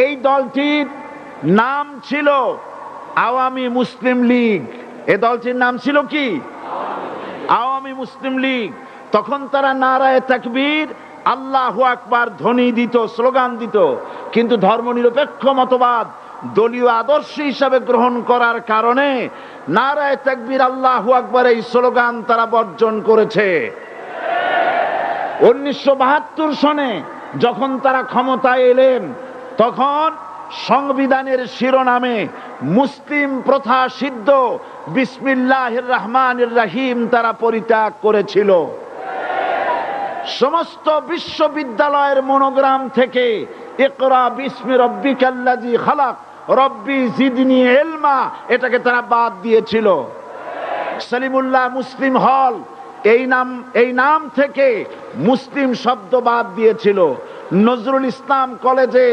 এই দলটির নাম ছিল আওয়ামী মুসলিম লীগ। এই দলটির নাম ছিল কি? আওয়ামী মুসলিম লীগ। তখন তারা নারায়ে তাকবীর, আল্লাহু আকবার ধ্বনি দিত, স্লোগান দিত, কিন্তু ধর্মনিরপেক্ষ মতবাদ দলীয় আদর্শ হিসাবে গ্রহণ করার কারণে নারায়ে তাকবীর, আল্লাহু আকবার এই স্লোগান তারা বর্জন করেছে। 1972 সনে যখন তারা ক্ষমতায় এলেন, তখন সংবিধানের শিরোনামে মুসলিম প্রথা সিদ্ধ বিসমিল্লাহির রহমানির রহিম তারা পরিত্যাগ করেছিল। সমস্ত বিশ্ববিদ্যালয়ের মনোগ্রাম থেকে ইকরা বিসমি রব্বিকাল্লাযী খালাক রব্বি জিদনি ইলমা এটাকে তারা বাদ দিয়েছিল। সলিমুল্লাহ মুসলিম হল এই নাম থেকে মুসলিম শব্দ বাদ দিয়েছিল। নজরুল ইসলাম কলেজের